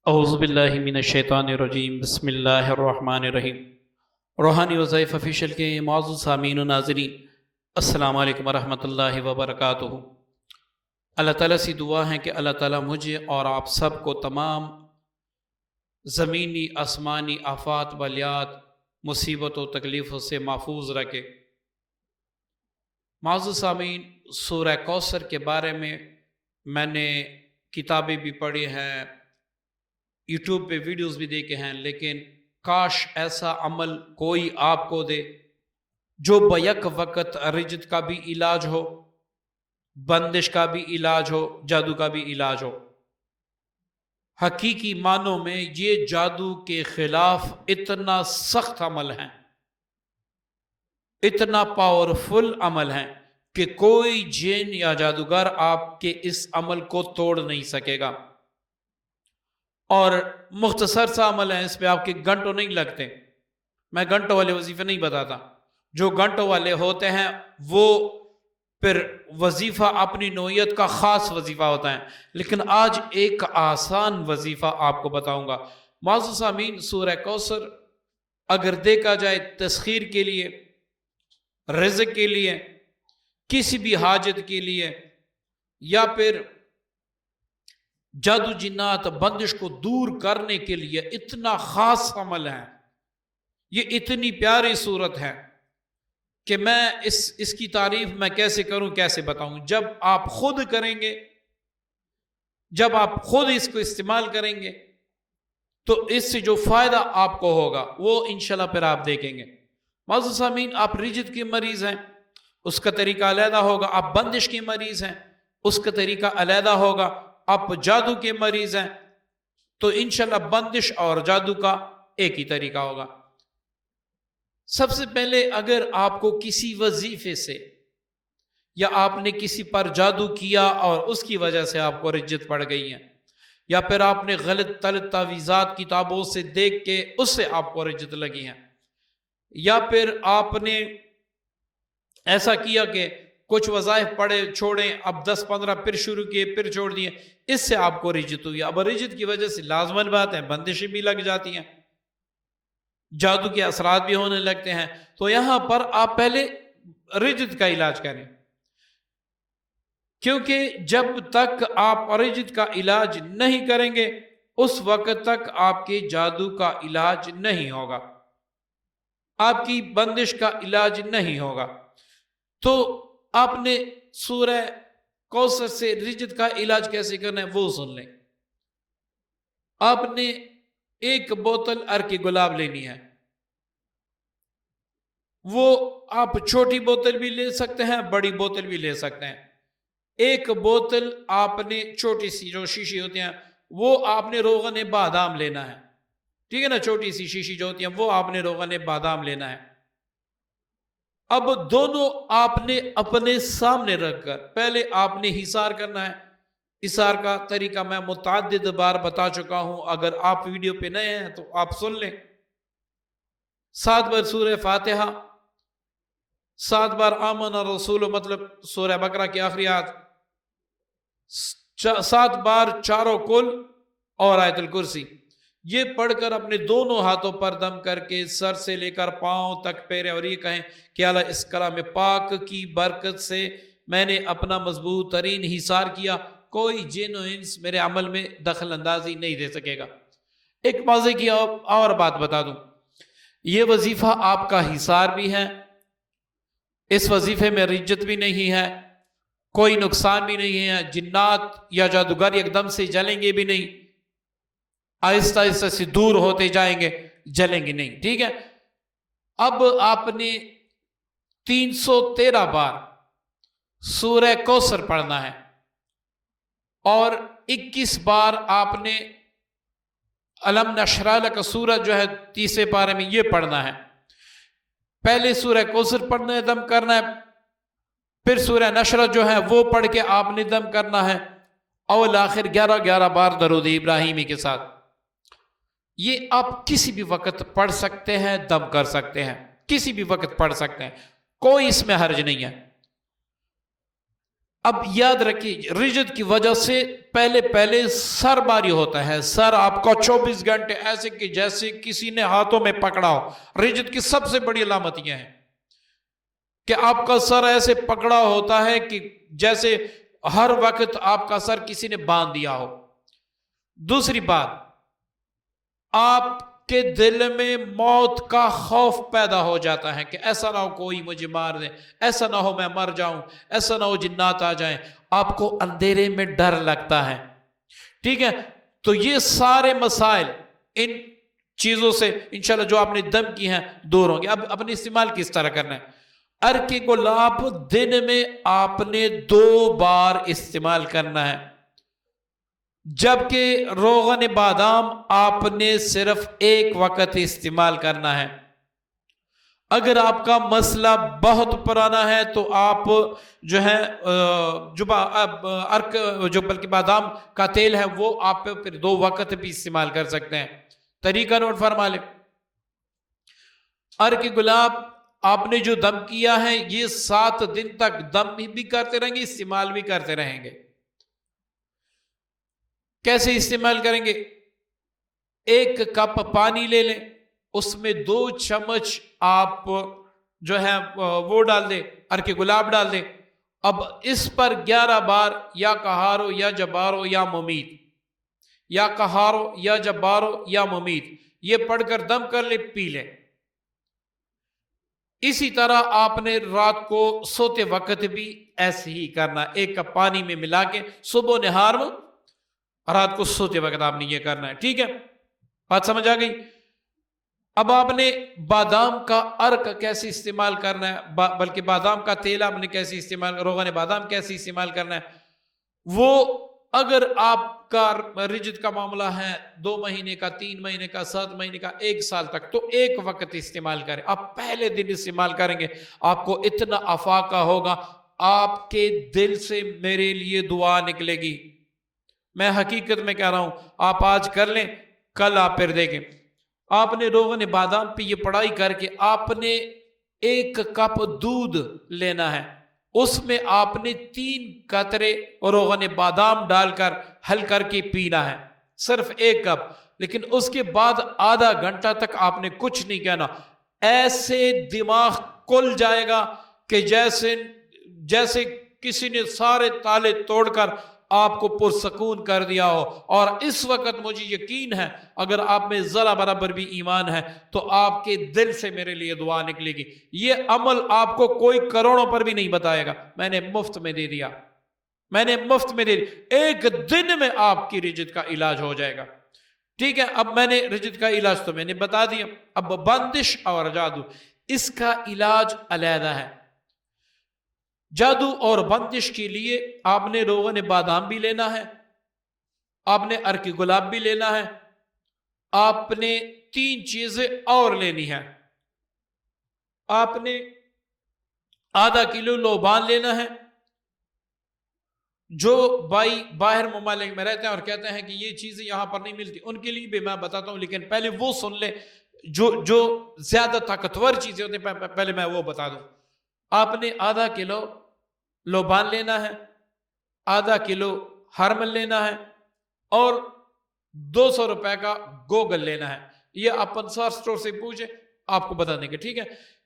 اعوذ باللہ من الشیطان الرجیم، بسم اللہ الرحمن الرحیم۔ روحانی وظائف آفیشیل کے معزز سامعین و ناظرین، السلام علیکم ورحمۃ اللہ وبرکاتہ۔ اللہ تعالیٰ سے دعا ہے کہ اللہ تعالیٰ مجھے اور آپ سب کو تمام زمینی آسمانی آفات بلیات مصیبت و تکلیفوں سے محفوظ رکھے۔ معزز سامعین، سورہ کوثر کے بارے میں نے کتابیں بھی پڑھی ہیں، یوٹیوب پہ ویڈیوز بھی دیکھے ہیں، لیکن کاش ایسا عمل کوئی آپ کو دے جو بیک وقت رجت کا بھی علاج ہو، بندش کا بھی علاج ہو، جادو کا بھی علاج ہو۔ حقیقی معنوں میں یہ جادو کے خلاف اتنا سخت عمل ہے، اتنا پاورفل عمل ہے کہ کوئی جن یا جادوگر آپ کے اس عمل کو توڑ نہیں سکے گا۔ اور مختصر سا عمل ہے، اس پہ آپ کے گھنٹوں نہیں لگتے۔ میں گھنٹوں والے وظیفے نہیں بتاتا، جو گھنٹوں والے ہوتے ہیں وہ پھر وظیفہ اپنی نوعیت کا خاص وظیفہ ہوتا ہے، لیکن آج ایک آسان وظیفہ آپ کو بتاؤں گا۔ معزز سامعین، سورہ کوثر اگر دیکھا جائے تسخیر کے لیے، رزق کے لیے، کسی بھی حاجت کے لیے، یا پھر جادو جنات بندش کو دور کرنے کے لیے اتنا خاص عمل ہے، یہ اتنی پیاری صورت ہے کہ میں اس کی تعریف میں کیسے کروں، کیسے بتاؤں۔ جب آپ خود کریں گے، جب آپ خود اس کو استعمال کریں گے تو اس سے جو فائدہ آپ کو ہوگا وہ انشاءاللہ پھر آپ دیکھیں گے۔ معزز سامعین، آپ رجت کے مریض ہیں، اس کا طریقہ علیحدہ ہوگا۔ آپ بندش کے مریض ہیں، اس کا طریقہ علیحدہ ہوگا۔ آپ جادو کے مریض ہیں تو انشاءاللہ بندش اور جادو کا ایک ہی طریقہ ہوگا۔ سب سے پہلے اگر آپ کو کسی وظیفے سے یا آپ نے کسی پر جادو کیا اور اس کی وجہ سے آپ کو رجت پڑ گئی ہے، یا پھر آپ نے غلط طلط تعویذات کتابوں سے دیکھ کے اس سے آپ کو رجت لگی ہے، یا پھر آپ نے ایسا کیا کہ کچھ وظائف پڑھے چھوڑیں، اب 10-15 پھر شروع کیے پھر چھوڑ دیے، اس سے آپ کو رجت ہوئی۔ اب رجت کی وجہ سے لازمن بات ہے بندشیں بھی لگ جاتی ہیں، جادو کے اثرات بھی ہونے لگتے ہیں۔ تو یہاں پر آپ پہلے رجت کا علاج کریں، کیونکہ جب تک آپ رجت کا علاج نہیں کریں گے اس وقت تک آپ کے جادو کا علاج نہیں ہوگا، آپ کی بندش کا علاج نہیں ہوگا۔ تو آپ نے سورہ کوثر سے رجت کا علاج کیسے کرنا ہے وہ سن لیں۔ آپ نے ایک بوتل عرق گلاب لینی ہے، وہ آپ چھوٹی بوتل بھی لے سکتے ہیں، بڑی بوتل بھی لے سکتے ہیں۔ ایک بوتل آپ نے چھوٹی سی جو شیشی ہوتی ہیں وہ آپ نے روغن بادام لینا ہے، ٹھیک ہے نا، چھوٹی سی شیشی جو ہوتی ہیں وہ آپ نے روغن بادام لینا ہے۔ اب دونوں آپ نے اپنے سامنے رکھ کر پہلے آپ نے حصار کرنا ہے۔ حصار کا طریقہ میں متعدد بار بتا چکا ہوں، اگر آپ ویڈیو پہ نئے ہیں تو آپ سن لیں۔ 7 بار سورہ فاتحہ، 7 بار آمن الرسول مطلب سورہ بقرہ کی آخری آیت، 7 بار چاروں کل اور آیت الکرسی، یہ پڑھ کر اپنے دونوں ہاتھوں پر دم کر کے سر سے لے کر پاؤں تک پھیریں اور یہ کہیں کہ اللہ اس کلام پاک کی برکت سے میں نے اپنا مضبوط ترین حصار کیا، کوئی جن و انس میرے عمل میں دخل اندازی نہیں دے سکے گا۔ ایک مزے کی اور بات بتا دوں، یہ وظیفہ آپ کا حصار بھی ہے، اس وظیفے میں رجت بھی نہیں ہے، کوئی نقصان بھی نہیں ہے، جنات یا جادوگر ایک دم سے جلیں گے بھی نہیں، آہستہ آہستہ سے دور ہوتے جائیں گے، جلیں گے نہیں، ٹھیک ہے۔ اب آپ نے 313 بار سورہ کوثر پڑھنا ہے اور 21 بار آپ نے الم نشرح لک سورت جو ہے 30 پارے میں یہ پڑھنا ہے۔ پہلے سورہ کوثر پڑھنا ہے، دم کرنا ہے، پھر سورہ نشرح جو ہے وہ پڑھ کے آپ نے دم کرنا ہے، اول آخر 11 بار درود ابراہیمی کے ساتھ۔ یہ آپ کسی بھی وقت پڑھ سکتے ہیں، دم کر سکتے ہیں، کسی بھی وقت پڑھ سکتے ہیں، کوئی اس میں حرج نہیں ہے۔ اب یاد رکھیے رجت کی وجہ سے پہلے سر باری ہوتا ہے، سر آپ کا 24 گھنٹے ایسے کہ جیسے کسی نے ہاتھوں میں پکڑا ہو۔ رجت کی سب سے بڑی علامت یہ ہے کہ آپ کا سر ایسے پکڑا ہوتا ہے کہ جیسے ہر وقت آپ کا سر کسی نے باندھ دیا ہو۔ دوسری بات، آپ کے دل میں موت کا خوف پیدا ہو جاتا ہے کہ ایسا نہ ہو کوئی مجھے مار دے، ایسا نہ ہو میں مر جاؤں، ایسا نہ ہو جنات آ جائیں، آپ کو اندھیرے میں ڈر لگتا ہے، ٹھیک ہے؟ تو یہ سارے مسائل ان چیزوں سے انشاءاللہ جو آپ نے دم کی ہیں دور ہوں گے۔ اب اپنے استعمال کس طرح کرنا ہے؟ عرق گلاب دن میں آپ نے 2 بار استعمال کرنا ہے، جبکہ روغن بادام آپ نے صرف 1 وقت استعمال کرنا ہے۔ اگر آپ کا مسئلہ بہت پرانا ہے تو آپ جو ہے عرق جو بلکہ بادام کا تیل ہے وہ آپ پھر 2 وقت بھی استعمال کر سکتے ہیں۔ طریقہ نوٹ فرما لیں۔ عرق گلاب آپ نے جو دم کیا ہے یہ 7 دن تک دم بھی کرتے رہیں گے، استعمال بھی کرتے رہیں گے۔ کیسے استعمال کریں گے؟ 1 کپ پانی لے لیں، اس میں 2 چمچ آپ جو ہے وہ ڈال دیں، عرق گلاب ڈال دیں۔ اب اس پر 11 بار یا قہارو یا جبارو یا ممیت، یا قہارو یا جبارو یا ممیت یہ پڑھ کر دم کر لیں، پی لیں۔ اسی طرح آپ نے رات کو سوتے وقت بھی ایسے ہی کرنا، 1 کپ پانی میں ملا کے صبح و نہار میں، رات کو سوتے وقت آپ نے یہ کرنا ہے، ٹھیک ہے؟ بات سمجھ آ گئی؟ اب آپ نے بادام کا عرق کیسے استعمال کرنا ہے، بلکہ بادام کا تیل آپ نے کیسے استعمال، روغن بادام کیسے استعمال کرنا ہے، وہ اگر آپ کا رجت کا معاملہ ہے 2 مہینے کا، 3 مہینے کا، 7 مہینے کا، 1 سال تک، تو 1 وقت استعمال کریں۔ آپ پہلے دن استعمال کریں گے آپ کو اتنا افاقہ ہوگا، آپ کے دل سے میرے لیے دعا نکلے گی۔ میں حقیقت میں کہہ رہا ہوں، آپ آج کر لیں، کل آپ پھر دیکھیں۔ آپ نے روغن بادام پہ یہ پڑھائی کر کے آپ نے 1 کپ دودھ لینا ہے، اس میں آپ نے 3 قطرے روغن بادام ڈال کر حل کر کے پینا ہے، صرف 1 کپ۔ لیکن اس کے بعد آدھا گھنٹہ تک آپ نے کچھ نہیں کہنا، ایسے دماغ کھل جائے گا کہ جیسے کسی نے سارے تالے توڑ کر آپ کو پرسکون کر دیا ہو۔ اور اس وقت مجھے یقین ہے اگر آپ میں ذرا برابر بھی ایمان ہے تو آپ کے دل سے میرے لیے دعا نکلے گی۔ یہ عمل آپ کو کوئی کروڑوں پر بھی نہیں بتائے گا، میں نے مفت میں دے دیا، میں نے مفت میں دے دیا۔ 1 دن میں آپ کی رجت کا علاج ہو جائے گا، ٹھیک ہے؟ اب میں نے رجت کا علاج تو میں نے بتا دیا، اب بندش اور جادو، اس کا علاج علیحدہ ہے۔ جادو اور بندش کے لیے آپ نے روغن بادام بھی لینا ہے، آپ نے عرق گلاب بھی لینا ہے، آپ نے 3 چیزیں اور لینی ہے۔ آپ نے ½ کلو لوبان لینا ہے۔ جو بھائی باہر ممالک میں رہتے ہیں اور کہتے ہیں کہ یہ چیزیں یہاں پر نہیں ملتی، ان کے لیے بھی میں بتاتا ہوں، لیکن پہلے وہ سن لیں جو زیادہ طاقتور چیزیں ہوتی ہیں، پہلے میں وہ بتا دوں۔ آپ نے ½ کلو لوبان لینا ہے، ½ کلو ہرمل لینا ہے، اور 200 روپے کا گوگل لینا ہے۔ یہ آپ انصار سٹور سے پوچھیں، آپ کو بتا دیں گے، ٹھیک ہے؟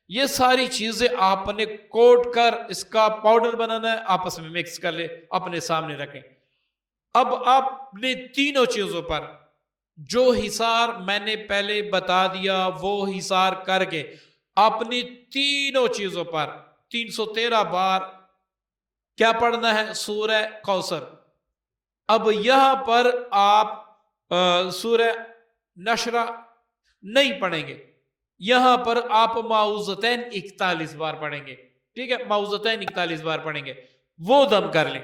یہ ساری چیزیں آپ نے کوٹ کر اس کا پاؤڈر بنانا ہے، آپس میں مکس کر لیں، اپنے سامنے رکھیں۔ اب آپ نے تینوں چیزوں پر جو حصار میں نے پہلے بتا دیا وہ حصار کر کے آپ نے تینوں چیزوں پر 313 بار کیا پڑھنا ہے؟ سورہ کوثر۔ اب یہاں پر آپ سورہ نشرہ نہیں پڑھیں گے، یہاں پر آپ معوذتین 41 بار پڑھیں گے، ٹھیک ہے؟ معوذتین 41 بار پڑھیں گے، وہ دم کر لیں۔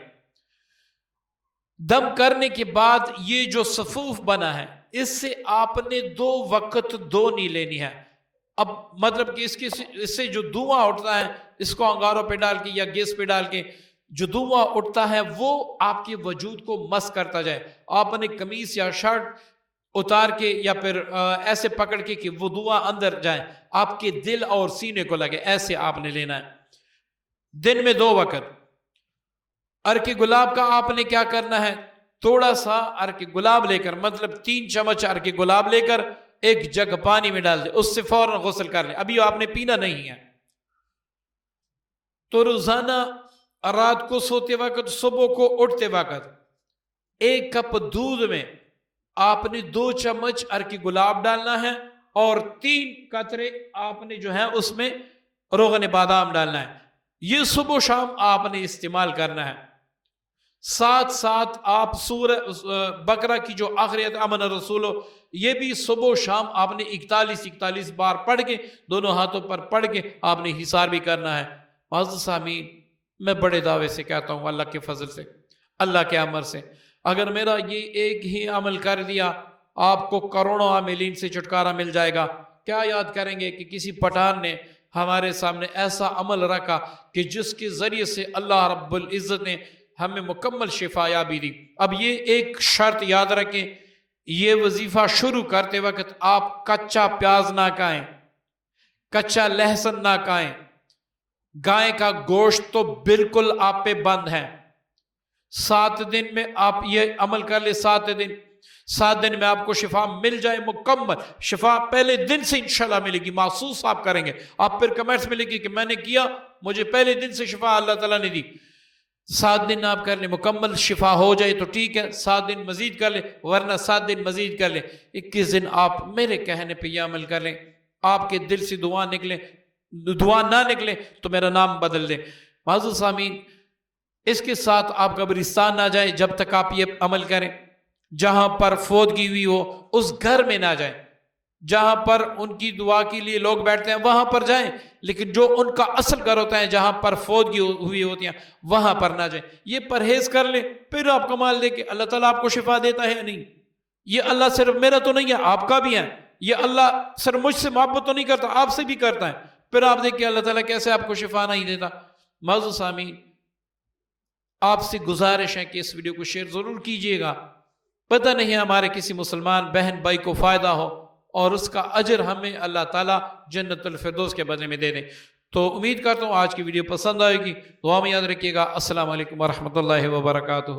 دم کرنے کے بعد یہ جو صفوف بنا ہے اس سے آپ نے 2 وقت دونی لینی ہے۔ اب مطلب کہ اس سے جو دھواں اٹھتا ہے اس کو انگاروں پہ ڈال کے یا گیس پہ ڈال کے جو دھواں اٹھتا ہے وہ آپ کے وجود کو مس کرتا جائے۔ آپ نے قمیص یا شرٹ اتار کے یا پھر ایسے پکڑ کے کہ وہ دھواں اندر جائے، آپ کے دل اور سینے کو لگے، ایسے آپ نے لینا ہے۔ دن میں 2 وقت عرق گلاب کا آپ نے کیا کرنا ہے، تھوڑا سا عرق گلاب لے کر، مطلب 3 چمچ عرق گلاب لے کر ایک جگ پانی میں ڈال دیں، اس سے فوراً غسل کر لیں، ابھی آپ نے پینا نہیں ہے۔ تو روزانہ رات کو سوتے وقت، صبح کو اٹھتے وقت 1 کپ دودھ میں آپ نے 2 چمچ عرق گلاب ڈالنا ہے اور 3 قطرے آپ نے جو ہے اس میں روغن بادام ڈالنا ہے۔ یہ صبح و شام آپ نے استعمال کرنا ہے۔ ساتھ ساتھ آپ سورہ بقرہ کی جو آخری آیت آمن الرسول، یہ بھی صبح و شام آپ نے 41 بار پڑھ کے، دونوں ہاتھوں پر پڑھ کے آپ نے حصار بھی کرنا ہے۔ معزز سامعین، میں بڑے دعوے سے کہتا ہوں، اللہ کے فضل سے، اللہ کے امر سے، اگر میرا یہ ایک ہی عمل کر دیا، آپ کو کروڑوں عاملین سے چھٹکارا مل جائے گا۔ کیا یاد کریں گے کہ کسی پٹھان نے ہمارے سامنے ایسا عمل رکھا کہ جس کے ذریعے سے اللہ رب العزت نے ہمیں مکمل شفا یابی دی۔ اب یہ ایک شرط یاد رکھیں، یہ وظیفہ شروع کرتے وقت آپ کچا پیاز نہ کھائیں، کچا لہسن نہ کھائیں، گائے کا گوشت تو بالکل آپ پہ بند ہے۔ 7 دن میں آپ یہ عمل کر لیں، 7 دن میں آپ کو شفا مل جائے، مکمل شفا پہلے دن سے انشاءاللہ ملے گی، محسوس آپ کریں گے، آپ پھر کمنٹس میں لکھیں کہ میں نے کیا، مجھے پہلے دن سے شفا اللہ تعالیٰ نے دی۔ 7 دن آپ کر لیں، مکمل شفا ہو جائے تو ٹھیک ہے، 7 دن مزید کر لیں، ورنہ 7 دن مزید کر لیں۔ 21 دن آپ میرے کہنے پہ یہ عمل کر لیں، آپ کے دل سے دعا نہ نکلے تو میرا نام بدل دیں۔ معزز سامعین، اس کے ساتھ آپ قبرستان نہ جائیں جب تک آپ یہ عمل کریں۔ جہاں پر فوتگی ہوئی ہو اس گھر میں نہ جائیں، جہاں پر ان کی دعا کے لیے لوگ بیٹھتے ہیں وہاں پر جائیں، لیکن جو ان کا اصل گھر ہوتا ہے جہاں پر فوتگی ہوئی ہوتی ہیں وہاں پر نہ جائیں۔ یہ پرہیز کر لیں، پھر آپ کمال دیں کہ اللہ تعالیٰ آپ کو شفا دیتا ہے یا نہیں۔ یہ اللہ صرف میرا تو نہیں ہے، آپ کا بھی ہے۔ یہ اللہ صرف مجھ سے محبت تو نہیں کرتا، آپ سے بھی کرتا ہے۔ پھر آپ دیکھیں اللہ تعالیٰ کیسے آپ کو شفا نہیں دیتا۔ معزز سامعین، آپ سے گزارش ہے کہ اس ویڈیو کو شیئر ضرور کیجئے گا، پتہ نہیں ہمارے کسی مسلمان بہن بھائی کو فائدہ ہو اور اس کا اجر ہمیں اللہ تعالیٰ جنت الفردوس کے بدلے میں دے دیں۔ تو امید کرتا ہوں آج کی ویڈیو پسند آئے گی، دعا میں یاد رکھیے گا۔ السلام علیکم ورحمۃ اللہ وبرکاتہ۔